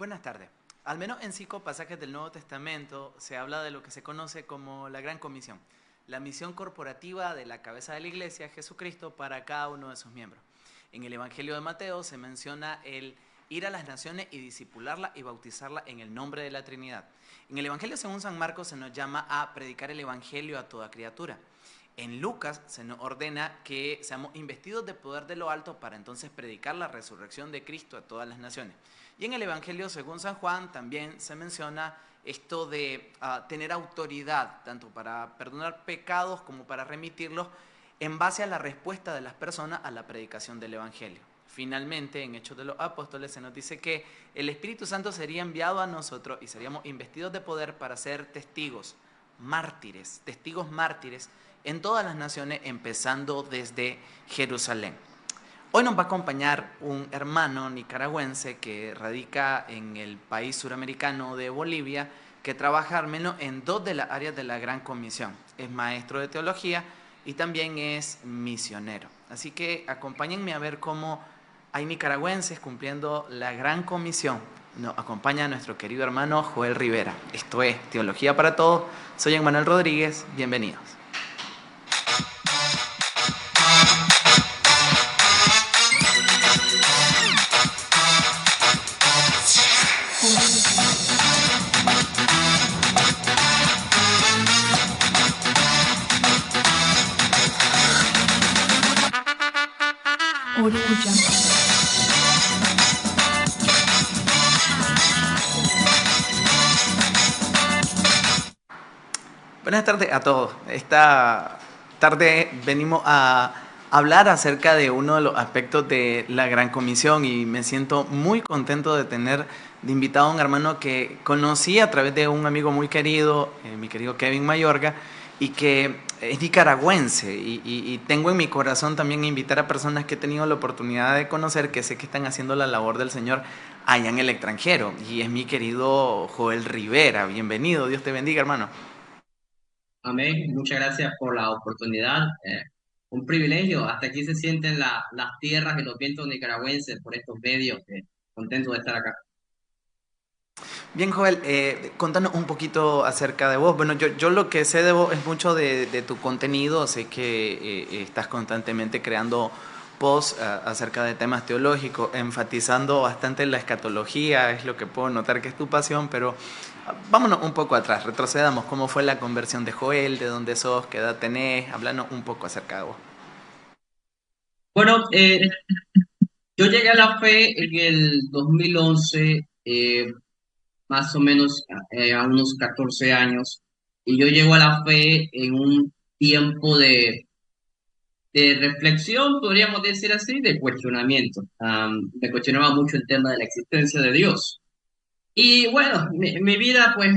Buenas tardes. Al menos en 5 pasajes del Nuevo Testamento se habla de lo que se conoce como la Gran Comisión, la misión corporativa de la cabeza de la Iglesia, Jesucristo, para cada uno de sus miembros. En el Evangelio de Mateo se menciona el ir a las naciones y discipularla y bautizarla en el nombre de la Trinidad. En el Evangelio según San Marcos se nos llama a predicar el Evangelio a toda criatura. En Lucas se nos ordena que seamos investidos de poder de lo alto para entonces predicar la resurrección de Cristo a todas las naciones. Y en el Evangelio según San Juan también se menciona esto de tener autoridad, tanto para perdonar pecados como para remitirlos, en base a la respuesta de las personas a la predicación del Evangelio. Finalmente, en Hechos de los Apóstoles se nos dice que el Espíritu Santo sería enviado a nosotros y seríamos investidos de poder para ser testigos mártires en todas las naciones, empezando desde Jerusalén. Hoy nos va a acompañar un hermano nicaragüense que radica en el país suramericano de Bolivia, que trabaja al menos en 2 de las áreas de la Gran Comisión. Es maestro de teología y también es misionero. Así que acompáñenme a ver cómo hay nicaragüenses cumpliendo la Gran Comisión. Nos acompaña nuestro querido hermano Joel Rivera. Esto es Teología para Todos. Soy Emmanuel Rodríguez. Bienvenidos. Buenas tardes a todos. Esta tarde venimos a hablar acerca de uno de los aspectos de la Gran Comisión y me siento muy contento de tener de invitado a un hermano que conocí a través de un amigo muy querido, mi querido Kevin Mayorga, y que es nicaragüense y tengo en mi corazón también invitar a personas que he tenido la oportunidad de conocer, que sé que están haciendo la labor del Señor allá en el extranjero, y es mi querido Joel Rivera. Bienvenido, Dios te bendiga, hermano. Amén. Muchas gracias por la oportunidad. Un privilegio. Hasta aquí se sienten las tierras y los vientos nicaragüenses por estos medios. Contento de estar acá. Bien, Joel, contanos un poquito acerca de vos. Bueno, yo lo que sé de vos es mucho de tu contenido. Sé que estás constantemente creando posts acerca de temas teológicos, enfatizando bastante la escatología, es lo que puedo notar que es tu pasión, pero vámonos un poco atrás, retrocedamos. ¿Cómo fue la conversión de Joel? ¿De dónde sos? ¿Qué edad tenés? Háblanos un poco acerca de vos. Bueno, yo llegué a la fe en el 2011, más o menos a unos 14 años, y yo llego a la fe en un tiempo de reflexión, podríamos decir así, de cuestionamiento. Me cuestionaba mucho el tema de la existencia de Dios. Y bueno, mi vida, pues,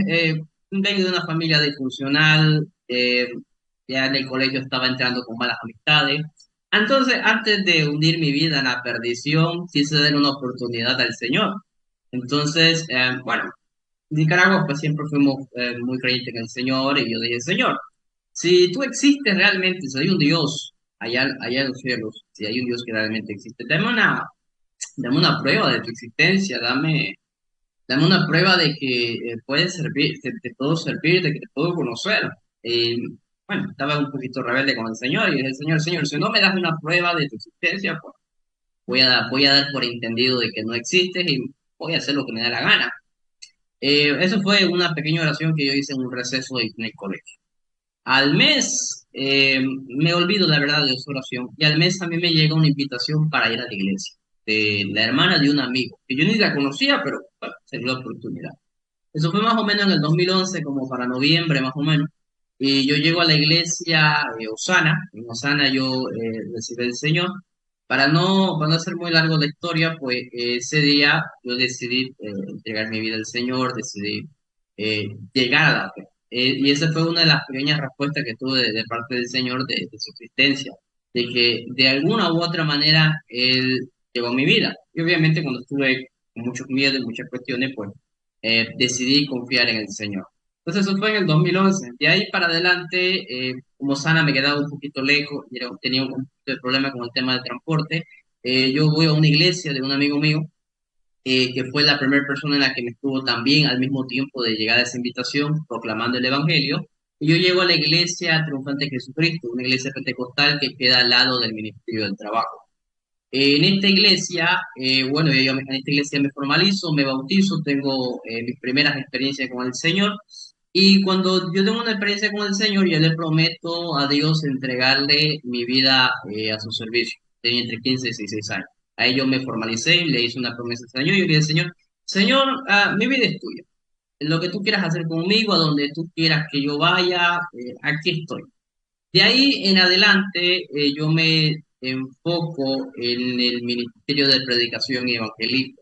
vengo de una familia disfuncional, ya en el colegio estaba entrando con malas amistades. Entonces, antes de hundir mi vida en la perdición, quise dar una oportunidad al Señor. Entonces, bueno, en Nicaragua, pues siempre fuimos muy creyentes en el Señor, y yo dije, Señor, si tú existes realmente, si hay un Dios allá en los cielos, si hay un Dios que realmente existe, dame una prueba de tu existencia, dame una prueba de que puedes servir, que te puedo servir, de que te puedo conocer. Y bueno, estaba un poquito rebelde con el Señor y dije, Señor, si no me das una prueba de tu existencia, pues voy a dar por entendido de que no existes y voy a hacer lo que me da la gana. Eso fue una pequeña oración que yo hice en un receso en el colegio. Al mes, me olvido la verdad de esa oración, y al mes a mí me llega una invitación para ir a la iglesia, de la hermana de un amigo, que yo ni la conocía, pero bueno, se dio la oportunidad. Eso fue más o menos en el 2011, como para noviembre más o menos. Y yo llego a la iglesia Osana. En Osana yo recibí el Señor. Para no hacer muy largo la historia, pues ese día yo decidí entregar mi vida al Señor, decidí llegar a la fe. Y esa fue una de las pequeñas respuestas que tuve de parte del Señor de su existencia, de que de alguna u otra manera Él llegó a mi vida. Y obviamente cuando estuve con muchos miedos y muchas cuestiones, pues decidí confiar en el Señor. Entonces eso fue en el 2011. De ahí para adelante, como Sana me quedaba un poquito lejos y tenía un poquito de problema con el tema del transporte, yo voy a una iglesia de un amigo mío que fue la primera persona en la que me estuvo también al mismo tiempo de llegar a esa invitación proclamando el Evangelio. Y yo llego a la iglesia Triunfante de Jesucristo, una iglesia pentecostal que queda al lado del Ministerio del Trabajo. En esta iglesia, bueno, yo en esta iglesia me formalizo, me bautizo, tengo mis primeras experiencias con el Señor. Y cuando yo tengo una experiencia con el Señor, yo le prometo a Dios entregarle mi vida a su servicio. Tenía entre 15 y 16 años. Ahí yo me formalicé y le hice una promesa al Señor. Yo le dije, Señor, Señor, mi vida es tuya. Lo que tú quieras hacer conmigo, a donde tú quieras que yo vaya, aquí estoy. De ahí en adelante, yo me enfoco en el ministerio de predicación y evangelismo.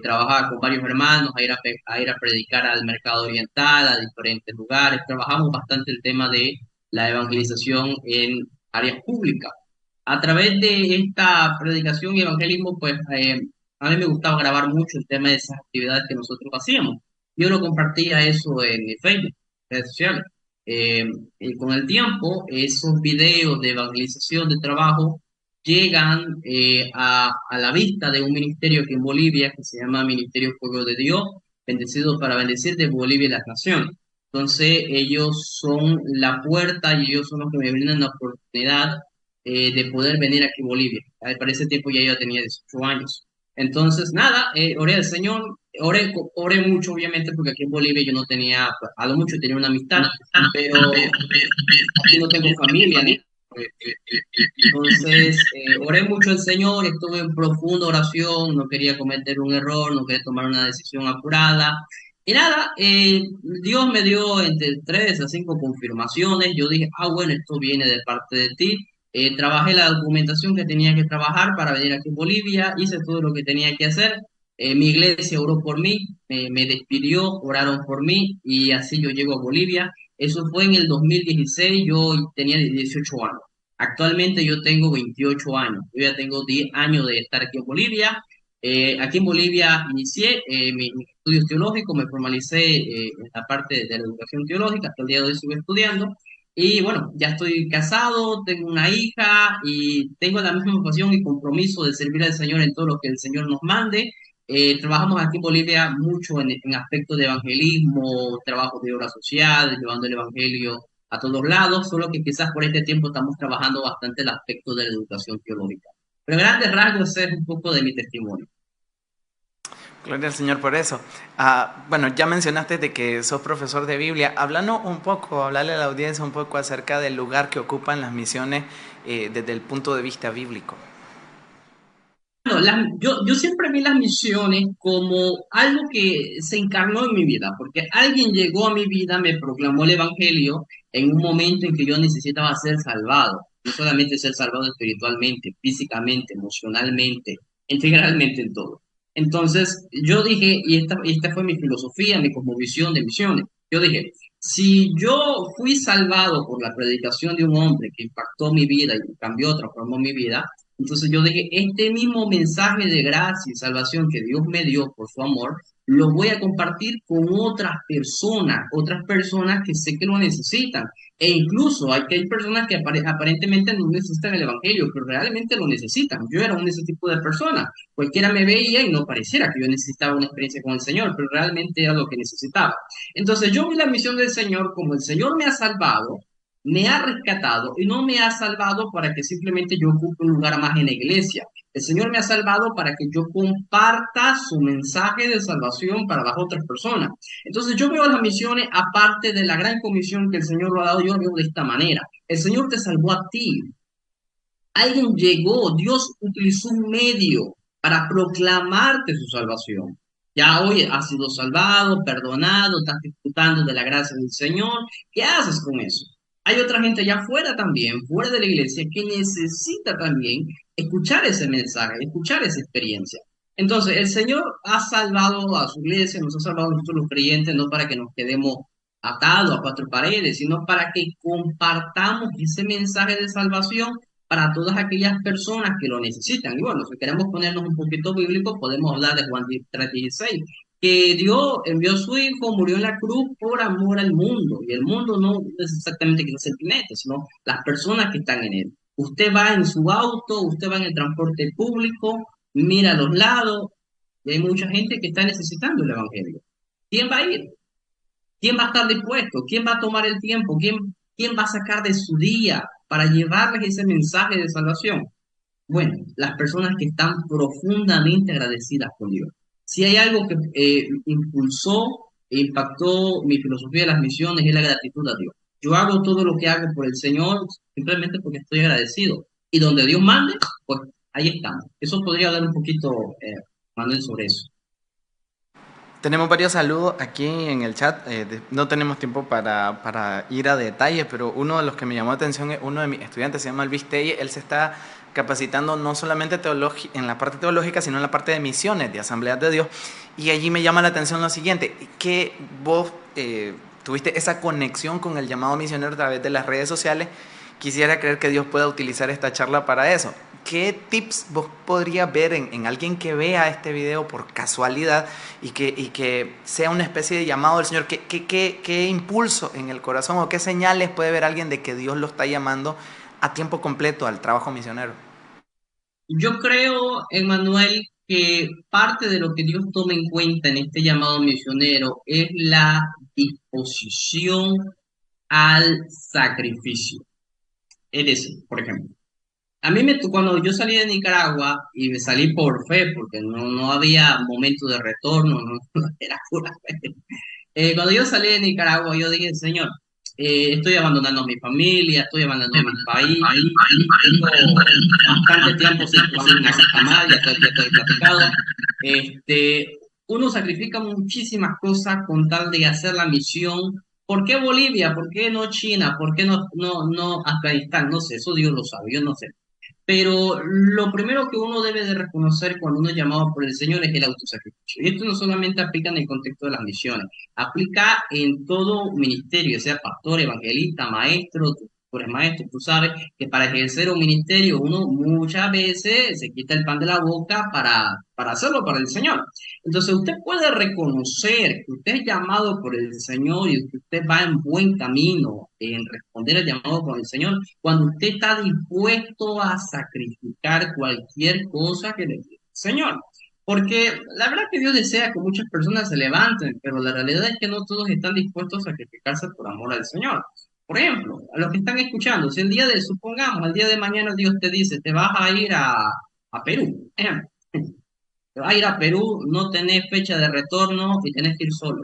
Trabajaba con varios hermanos a ir a predicar al mercado oriental, a diferentes lugares. Trabajamos bastante el tema de la evangelización en áreas públicas. A través de esta predicación y evangelismo, pues a mí me gustaba grabar mucho el tema de esas actividades que nosotros hacíamos. Yo lo compartía eso en mi Facebook, redes sociales. Eh, y con el tiempo, esos videos de evangelización de trabajo llegan a la vista de un ministerio que en Bolivia, que se llama Ministerio Fuego de Dios, bendecido para bendecir de Bolivia y las naciones. Entonces, ellos son la puerta y ellos son los que me brindan la oportunidad de poder venir aquí a Bolivia. Para ese tiempo ya yo tenía 18 años. Entonces, nada, oré al Señor, oré mucho, obviamente, porque aquí en Bolivia yo no tenía, pues, a lo mucho tenía una amistad, pero aquí no tengo familia ni nada. Entonces, oré mucho al Señor, estuve en profunda oración, no quería cometer un error, no quería tomar una decisión apurada. Y nada, Dios me dio entre 3 a 5 confirmaciones. Yo dije, bueno, esto viene de parte de ti. Trabajé la documentación que tenía que trabajar para venir aquí a Bolivia, hice todo lo que tenía que hacer. Mi iglesia oró por mí, me despidió, oraron por mí y así yo llego a Bolivia. Eso fue en el 2016, yo tenía 18 años. Actualmente yo tengo 28 años. Yo ya tengo 10 años de estar aquí en Bolivia. Aquí en Bolivia inicié mis estudios teológicos, me formalicé en la parte de la educación teológica, hasta el día de hoy sigo estudiando. Y bueno, ya estoy casado, tengo una hija y tengo la misma pasión y compromiso de servir al Señor en todo lo que el Señor nos mande. Trabajamos aquí en Bolivia mucho en aspectos de evangelismo, trabajo de obra social, llevando el evangelio a todos lados, solo que quizás por este tiempo estamos trabajando bastante el aspecto de la educación teológica. Pero en grandes rasgos es un poco de mi testimonio. Gloria al Señor por eso. Bueno, ya mencionaste de que sos profesor de Biblia. Háblanos un poco, hablarle a la audiencia un poco acerca del lugar que ocupan las misiones desde el punto de vista bíblico. Bueno, yo siempre vi las misiones como algo que se encarnó en mi vida, porque alguien llegó a mi vida, me proclamó el Evangelio en un momento en que yo necesitaba ser salvado, no solamente ser salvado espiritualmente, físicamente, emocionalmente, integralmente en todo. Entonces yo dije, y esta fue mi filosofía, mi cosmovisión de misiones, yo dije, si yo fui salvado por la predicación de un hombre que impactó mi vida y cambió, transformó mi vida, entonces yo dije, este mismo mensaje de gracia y salvación que Dios me dio por su amor, lo voy a compartir con otras personas que sé que lo necesitan. E incluso hay personas que aparentemente no necesitan el Evangelio, pero realmente lo necesitan. Yo era un de ese tipo de personas. Cualquiera me veía y no pareciera que yo necesitaba una experiencia con el Señor, pero realmente era lo que necesitaba. Entonces yo vi la misión del Señor como el Señor me ha salvado, me ha rescatado y no me ha salvado para que simplemente yo ocupe un lugar más en la iglesia. El Señor me ha salvado para que yo comparta su mensaje de salvación para las otras personas. Entonces yo veo las misiones aparte de la gran comisión que el Señor lo ha dado, yo lo veo de esta manera. El Señor te salvó a ti. Alguien llegó, Dios utilizó un medio para proclamarte su salvación. Ya hoy has sido salvado, perdonado, estás disfrutando de la gracia del Señor. ¿Qué haces con eso? Hay otra gente allá afuera también, fuera de la iglesia, que necesita también escuchar ese mensaje, escuchar esa experiencia. Entonces, el Señor ha salvado a su iglesia, nos ha salvado a nosotros los creyentes, no para que nos quedemos atados a 4 paredes, sino para que compartamos ese mensaje de salvación para todas aquellas personas que lo necesitan. Y bueno, si queremos ponernos un poquito bíblico, podemos hablar de Juan 3:16, que Dios envió a su Hijo, murió en la cruz por amor al mundo. Y el mundo no es exactamente que es el planeta, sino las personas que están en él. Usted va en su auto, usted va en el transporte público, mira a los lados, y hay mucha gente que está necesitando el Evangelio. ¿Quién va a ir? ¿Quién va a estar dispuesto? ¿Quién va a tomar el tiempo? ¿Quién va a sacar de su día para llevarles ese mensaje de salvación? Bueno, las personas que están profundamente agradecidas con Dios. Si hay algo que impulsó e impactó mi filosofía de las misiones es la gratitud a Dios. Yo hago todo lo que hago por el Señor simplemente porque estoy agradecido. Y donde Dios mande, pues ahí estamos. Eso podría hablar un poquito, Manuel, sobre eso. Tenemos varios saludos aquí en el chat. No tenemos tiempo para ir a detalles, pero uno de los que me llamó la atención es uno de mis estudiantes, se llama Luis Telle. Él se está capacitando no solamente en la parte teológica, sino en la parte de misiones, de asambleas de Dios. Y allí me llama la atención lo siguiente, que vos tuviste esa conexión con el llamado misionero a través de las redes sociales. Quisiera creer que Dios pueda utilizar esta charla para eso. ¿Qué tips vos podrías ver en alguien que vea este video por casualidad y que sea una especie de llamado del Señor? ¿Qué impulso en el corazón o qué señales puede ver alguien de que Dios lo está llamando a tiempo completo al trabajo misionero? Yo creo, Emanuel, que parte de lo que Dios toma en cuenta en este llamado misionero es la disposición al sacrificio. Es decir, por ejemplo, cuando yo salí de Nicaragua y me salí por fe, porque no había momento de retorno, no, era pura fe. Cuando yo salí de Nicaragua, yo dije, Señor, estoy abandonando a mi familia, estoy abandonando mi país, tengo bastante tiempo sin pisar una jamás, ya estoy platicado. Uno sacrifica muchísimas cosas con tal de hacer la misión. ¿Por qué Bolivia? ¿Por qué no China? ¿Por qué no Afganistán? No sé, eso Dios lo sabe, yo no sé. Pero lo primero que uno debe de reconocer cuando uno es llamado por el Señor es el autosacrificio. Y esto no solamente aplica en el contexto de las misiones, aplica en todo ministerio, sea pastor, evangelista, maestro, tú eres maestro, tú sabes que para ejercer un ministerio uno muchas veces se quita el pan de la boca para hacerlo para el Señor. Entonces usted puede reconocer que usted es llamado por el Señor y que usted va en buen camino en responder al llamado por el Señor cuando usted está dispuesto a sacrificar cualquier cosa que le pida el Señor. Porque la verdad que Dios desea que muchas personas se levanten, pero la realidad es que no todos están dispuestos a sacrificarse por amor al Señor. Por ejemplo, a los que están escuchando, si supongamos, el día de mañana Dios te dice, te vas a ir a Perú, ejemplo, te vas a ir a Perú, no tenés fecha de retorno y tenés que ir solo.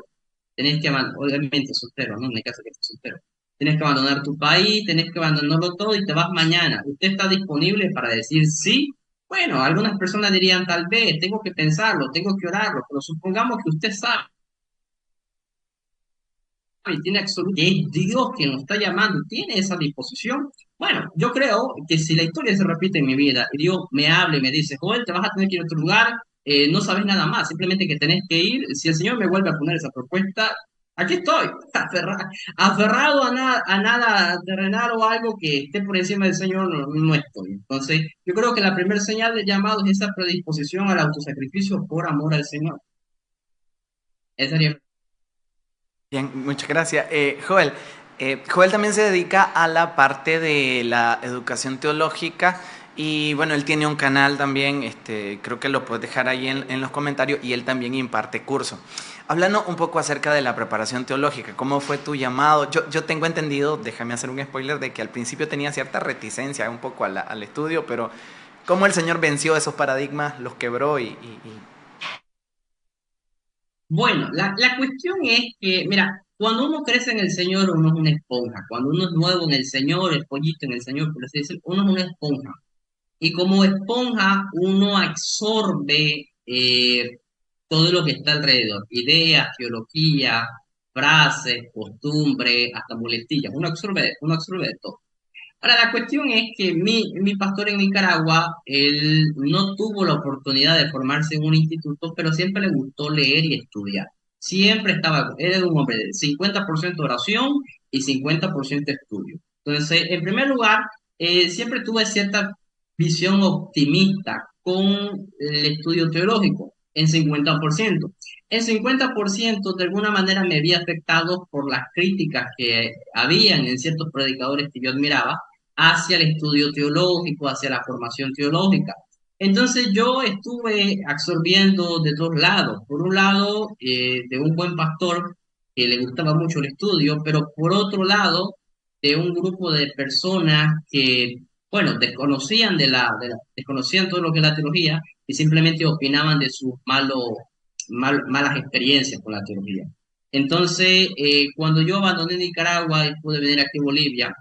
Tenés que abandonar, obviamente soltero, ¿no? En el caso que estés soltero. Tenés que abandonar tu país, tenés que abandonarlo todo y te vas mañana. ¿Usted está disponible para decir sí? Bueno, algunas personas dirían tal vez, tengo que pensarlo, tengo que orarlo, pero supongamos que usted sabe y tiene absoluto que es Dios quien lo está llamando, tiene esa disposición. Bueno, yo creo que si la historia se repite en mi vida y Dios me habla y me dice, Joel, te vas a tener que ir a otro lugar, no sabes nada más, simplemente que tenés que ir, si el Señor me vuelve a poner esa propuesta, aquí estoy, aferrado a nada terrenal o algo que esté por encima del Señor, no estoy. Entonces, yo creo que la primera señal del llamado es esa predisposición al autosacrificio por amor al Señor. Esa sería. Bien, muchas gracias. Joel también se dedica a la parte de la educación teológica y bueno, él tiene un canal también, creo que lo puedes dejar ahí en los comentarios y él también imparte curso. Hablando un poco acerca de la preparación teológica, ¿cómo fue tu llamado? Yo tengo entendido, déjame hacer un spoiler, de que al principio tenía cierta reticencia un poco al estudio, pero cómo el Señor venció esos paradigmas, los quebró Bueno, la cuestión es que, mira, cuando uno crece en el Señor, uno es una esponja. Cuando uno es nuevo en el Señor, el pollito en el Señor, por así decirlo, uno es una esponja. Y como esponja, uno absorbe todo lo que está alrededor. Ideas, teología, frases, costumbres, hasta muletillas. Uno absorbe de todo. Ahora, la cuestión es que mi pastor en Nicaragua, él no tuvo la oportunidad de formarse en un instituto, pero siempre le gustó leer y estudiar. Siempre estaba, era un hombre de 50% oración y 50% estudio. Entonces, en primer lugar, siempre tuve cierta visión optimista con el estudio teológico, en 50%. En 50% de alguna manera me había afectado por las críticas que habían en ciertos predicadores que yo admiraba hacia el estudio teológico, hacia la formación teológica. Entonces yo estuve absorbiendo de dos lados. Por un lado, de un buen pastor que le gustaba mucho el estudio, pero por otro lado, de un grupo de personas que, bueno, desconocían todo lo que es la teología y simplemente opinaban de sus malas experiencias con la teología. Entonces, cuando yo abandoné Nicaragua y pude venir aquí a Bolivia,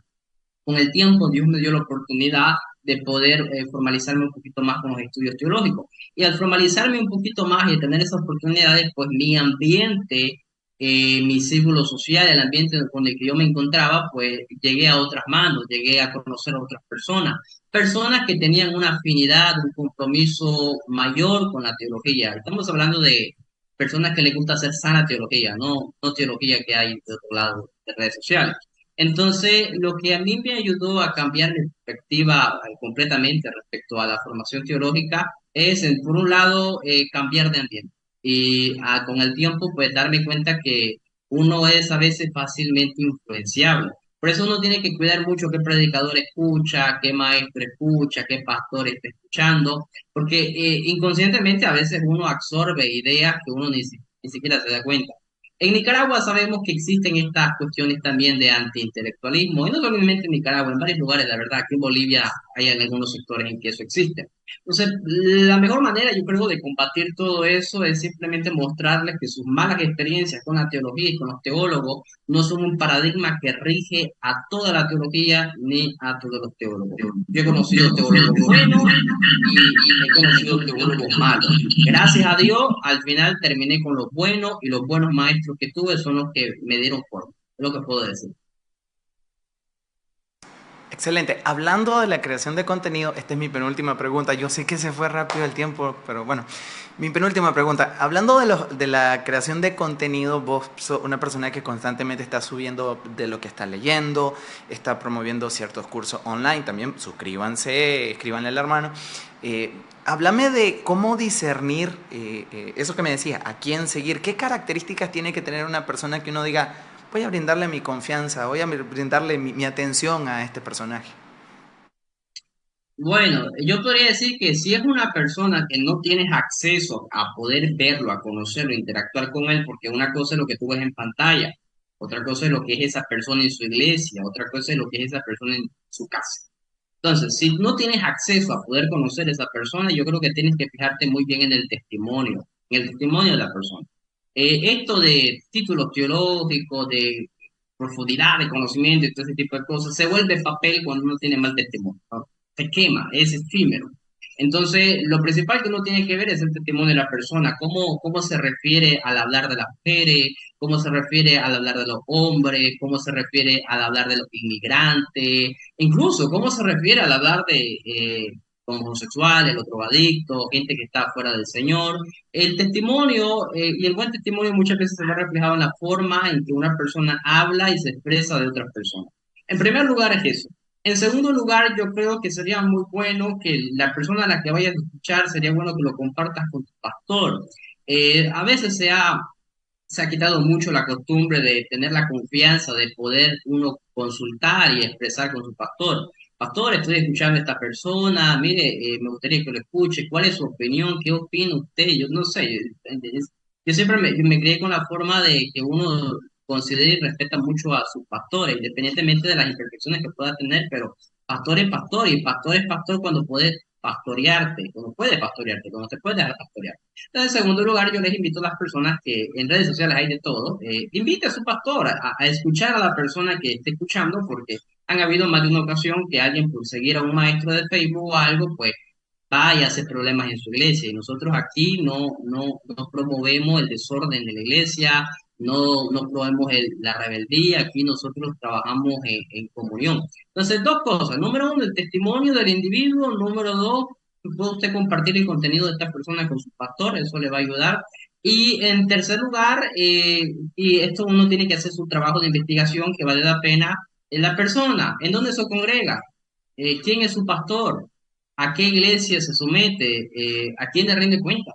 con el tiempo Dios me dio la oportunidad de poder formalizarme un poquito más con los estudios teológicos. Y al formalizarme un poquito más y tener esas oportunidades, pues mi ambiente, mi círculo social, el ambiente con el que yo me encontraba, pues llegué a otras manos, llegué a conocer a otras personas, personas que tenían una afinidad, un compromiso mayor con la teología. Estamos hablando de personas que les gusta hacer sana teología, no teología que hay de otro lado de redes sociales. Entonces, lo que a mí me ayudó a cambiar mi perspectiva completamente respecto a la formación teológica es, por un lado, cambiar de ambiente y con el tiempo, pues darme cuenta que uno es a veces fácilmente influenciable. Por eso uno tiene que cuidar mucho qué predicador escucha, qué maestro escucha, qué pastor está escuchando, porque inconscientemente a veces uno absorbe ideas que uno ni siquiera se da cuenta. En Nicaragua sabemos que existen estas cuestiones también de antiintelectualismo, y no solamente en Nicaragua, en varios lugares, la verdad, aquí en Bolivia hay en algunos sectores en que eso existe. Entonces, la mejor manera, yo creo, de combatir todo eso es simplemente mostrarles que sus malas experiencias con la teología y con los teólogos no son un paradigma que rige a toda la teología ni a todos los teólogos. Yo he conocido teólogos buenos y he conocido teólogos malos. Gracias a Dios, al final terminé con los buenos y los buenos maestros que tuve son los que me dieron forma. Es lo que puedo decir. Excelente. Hablando de la creación de contenido, esta es mi penúltima pregunta. Yo sé que se fue rápido el tiempo, pero bueno, mi penúltima pregunta. Hablando de la creación de contenido, vos sos una persona que constantemente está subiendo de lo que está leyendo, está promoviendo ciertos cursos online. También suscríbanse, escríbanle al hermano. Háblame de cómo discernir eso que me decías, a quién seguir, qué características tiene que tener una persona que uno diga, voy a brindarle mi confianza, voy a brindarle mi atención a este personaje. Bueno, yo podría decir que si es una persona que no tienes acceso a poder verlo, a conocerlo, interactuar con él, porque una cosa es lo que tú ves en pantalla, otra cosa es lo que es esa persona en su iglesia, otra cosa es lo que es esa persona en su casa. Entonces, si no tienes acceso a poder conocer a esa persona, yo creo que tienes que fijarte muy bien en el testimonio de la persona. Esto de títulos teológicos, de profundidad de conocimiento y todo ese tipo de cosas, se vuelve papel cuando uno tiene mal testimonio, ¿no? Se quema, es efímero. Entonces, lo principal que uno tiene que ver es el testimonio de la persona, cómo se refiere al hablar de las mujeres, cómo se refiere al hablar de los hombres, cómo se refiere al hablar de los inmigrantes, incluso cómo se refiere al hablar de homosexuales, los drogadictos, gente que está fuera del Señor. El testimonio y el buen testimonio muchas veces se ve reflejado en la forma en que una persona habla y se expresa de otras personas. En primer lugar es eso. En segundo lugar, yo creo que sería muy bueno que la persona a la que vayas a escuchar, sería bueno que lo compartas con tu pastor. A veces se ha quitado mucho la costumbre de tener la confianza de poder uno consultar y expresar con su pastor. Pastor, estoy escuchando a esta persona, mire, me gustaría que lo escuche, ¿cuál es su opinión? ¿Qué opina usted? Yo no sé, yo siempre me crié con la forma de que uno considera y respeta mucho a sus pastores, independientemente de las imperfecciones que pueda tener, pero pastor es pastor y pastor es pastor cuando puede pastorearte, cuando te puede dejar pastorear. Entonces, en segundo lugar, yo les invito a las personas que en redes sociales hay de todo, invite a su pastor a escuchar a la persona que esté escuchando, porque han habido más de una ocasión que alguien por seguir a un maestro de Facebook o algo, pues va y hace problemas en su iglesia. Y nosotros aquí no promovemos el desorden de la iglesia, no promovemos la rebeldía, aquí nosotros trabajamos en comunión. Entonces, dos cosas. Número uno, el testimonio del individuo. Número dos, puede usted compartir el contenido de esta persona con su pastor, eso le va a ayudar. Y en tercer lugar, y esto uno tiene que hacer su trabajo de investigación que vale la pena, en la persona, en dónde se congrega, quién es su pastor, a qué iglesia se somete, a quién le rinde cuenta.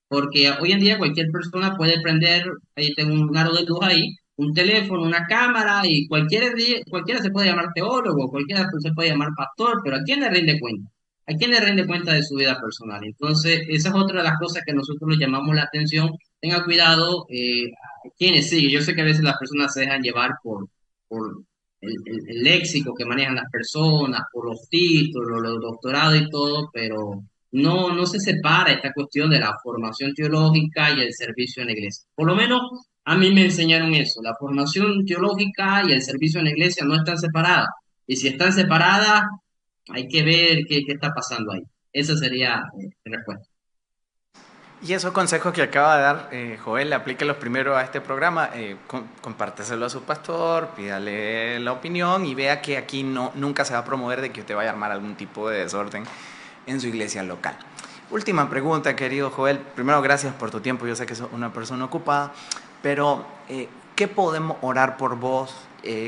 Porque hoy en día cualquier persona puede prender, ahí tengo un aro de luz ahí, un teléfono, una cámara, y cualquiera se puede llamar teólogo, cualquiera se puede llamar pastor, pero ¿a quién le rinde cuenta? ¿A quién le rinde cuenta de su vida personal? Entonces, esa es otra de las cosas que nosotros le llamamos la atención. Tenga cuidado a quienes sigue. Yo sé que a veces las personas se dejan llevar por el léxico que manejan las personas, por los títulos, los doctorados y todo, pero no se separa esta cuestión de la formación teológica y el servicio en la iglesia. Por lo menos a mí me enseñaron eso. La formación teológica y el servicio en la iglesia no están separadas. Y si están separadas, hay que ver qué está pasando ahí. Esa sería la respuesta. Y esos consejos que acaba de dar Joel, aplíquelos primero a este programa, compárteselo a su pastor, pídale la opinión y vea que aquí nunca se va a promover de que usted vaya a armar algún tipo de desorden en su iglesia local. Última pregunta, querido Joel. Primero, gracias por tu tiempo. Yo sé que sos una persona ocupada, pero ¿qué podemos orar por vos?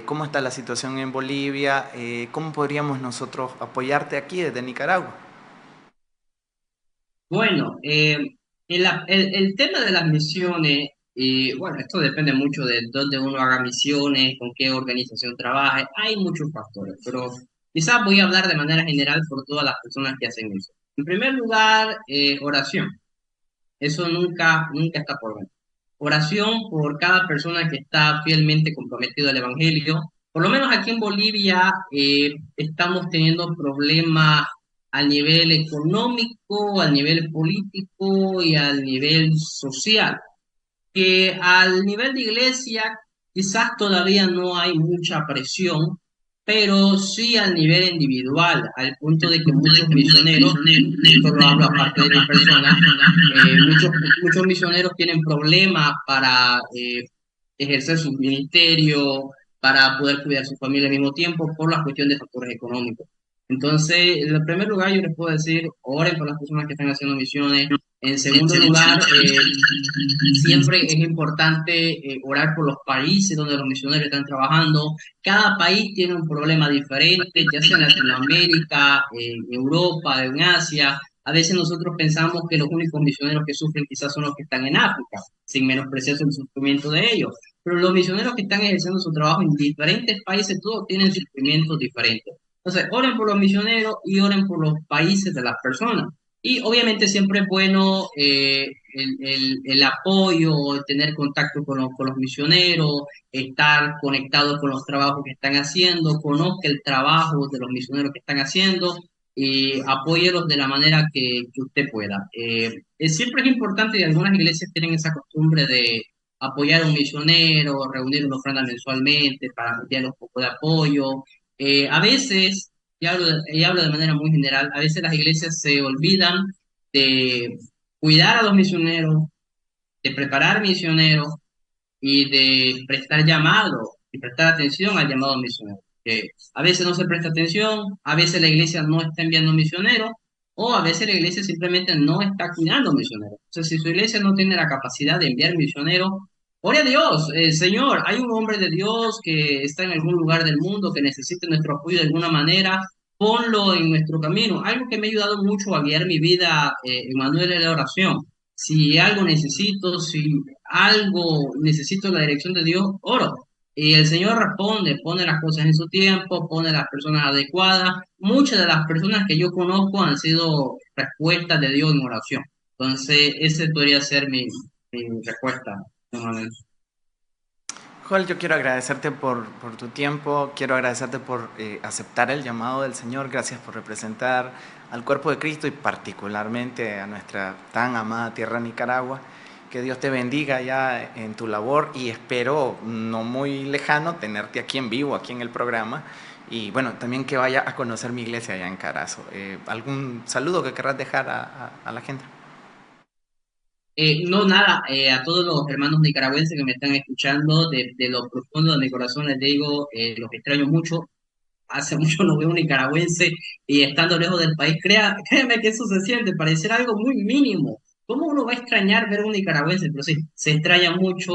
¿Cómo está la situación en Bolivia? ¿Cómo podríamos nosotros apoyarte aquí desde Nicaragua? Bueno, el tema de las misiones, y bueno, esto depende mucho de dónde uno haga misiones, con qué organización trabaje, hay muchos factores, pero quizás voy a hablar de manera general por todas las personas que hacen eso. En primer lugar, oración. Eso nunca está por ver. Oración por cada persona que está fielmente comprometido al Evangelio. Por lo menos aquí en Bolivia estamos teniendo problemas al nivel económico, al nivel político y al nivel social, que al nivel de iglesia quizás todavía no hay mucha presión, pero sí al nivel individual, al punto de que muchos misioneros, esto lo hablo aparte de mi persona, muchos misioneros tienen problemas para ejercer su ministerio, para poder cuidar a su familia al mismo tiempo por la cuestión de factores económicos. Entonces, en primer lugar, yo les puedo decir, oren por las personas que están haciendo misiones. En segundo lugar, siempre es importante orar por los países donde los misioneros están trabajando. Cada país tiene un problema diferente, ya sea en Latinoamérica, en Europa, en Asia. A veces nosotros pensamos que los únicos misioneros que sufren quizás son los que están en África, sin menospreciar el sufrimiento de ellos. Pero los misioneros que están ejerciendo su trabajo en diferentes países, todos tienen sufrimientos diferentes. Entonces, oren por los misioneros y oren por los países de las personas. Y obviamente siempre es bueno el apoyo, tener contacto con los misioneros, estar conectado con los trabajos que están haciendo, conozca el trabajo de los misioneros que están haciendo y apóyelos de la manera que usted pueda. Siempre es importante y algunas iglesias tienen esa costumbre de apoyar a un misionero, reunir una ofrenda mensualmente para meterle un poco de apoyo. A veces y hablo de manera muy general, a veces las iglesias se olvidan de cuidar a los misioneros, de preparar misioneros y de prestar llamado y prestar atención al llamado misionero. Que a veces no se presta atención, a veces la iglesia no está enviando misioneros o a veces la iglesia simplemente no está cuidando misioneros. Entonces, si su iglesia no tiene la capacidad de enviar misioneros, ore a Dios, Señor, hay un hombre de Dios que está en algún lugar del mundo que necesite nuestro apoyo de alguna manera, ponlo en nuestro camino. Algo que me ha ayudado mucho a guiar mi vida, Emanuel, es la oración. Si algo necesito, si algo necesito la dirección de Dios, oro. Y el Señor responde, pone las cosas en su tiempo, pone las personas adecuadas. Muchas de las personas que yo conozco han sido respuestas de Dios en oración. Entonces, ese podría ser mi respuesta, normalmente. Joel, yo quiero agradecerte por tu tiempo, quiero agradecerte por aceptar el llamado del Señor, gracias por representar al cuerpo de Cristo y particularmente a nuestra tan amada tierra Nicaragua. Que Dios te bendiga ya en tu labor y espero no muy lejano tenerte aquí en vivo, aquí en el programa. Y bueno, también que vaya a conocer mi iglesia allá en Carazo. ¿Algún saludo que querrás dejar a la gente? No, nada, a todos los hermanos nicaragüenses que me están escuchando, de lo profundo de mi corazón les digo, los extraño mucho. Hace mucho no veo un nicaragüense y estando lejos del país, créame que eso se siente, parecer algo muy mínimo. ¿Cómo uno va a extrañar ver a un nicaragüense? Pero sí, se extraña mucho,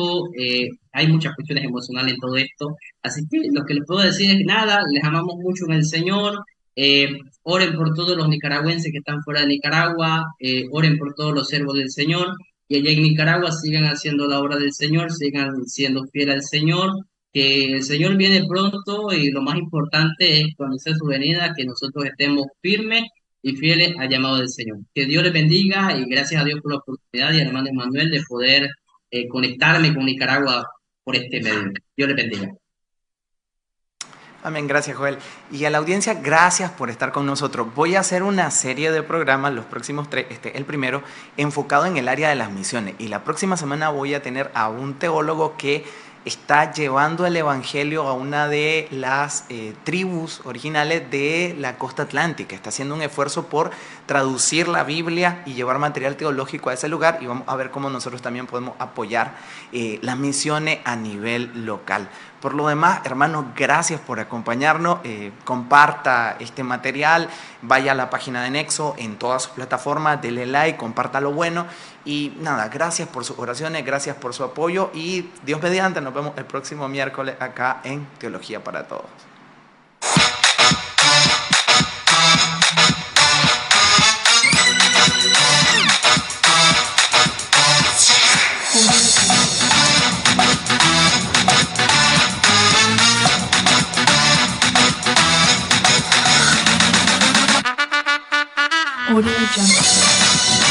hay muchas cuestiones emocionales en todo esto. Así que lo que les puedo decir es que nada, les amamos mucho en el Señor. eh, Oren por todos los nicaragüenses que están fuera de Nicaragua, oren por todos los siervos del Señor. Y allá en Nicaragua sigan haciendo la obra del Señor, sigan siendo fiel al Señor, que el Señor viene pronto y lo más importante es cuando sea su venida, que nosotros estemos firmes y fieles al llamado del Señor. Que Dios les bendiga y gracias a Dios por la oportunidad y al hermano Manuel de poder conectarme con Nicaragua por este medio. Dios les bendiga. Amén, gracias Joel. Y a la audiencia, gracias por estar con nosotros. Voy a hacer una serie de programas, los próximos tres, el primero, enfocado en el área de las misiones. Y la próxima semana voy a tener a un teólogo que está llevando el evangelio a una de las tribus originales de la costa atlántica. Está haciendo un esfuerzo por traducir la Biblia y llevar material teológico a ese lugar, y vamos a ver cómo nosotros también podemos apoyar las misiones a nivel local. Por lo demás, hermanos, gracias por acompañarnos. Comparta este material, vaya a la página de Nexo en todas sus plataformas, dele like, comparta lo bueno. Y nada, gracias por sus oraciones, gracias por su apoyo y Dios mediante, nos vemos el próximo miércoles acá en Teología para Todos. Audio Jungle.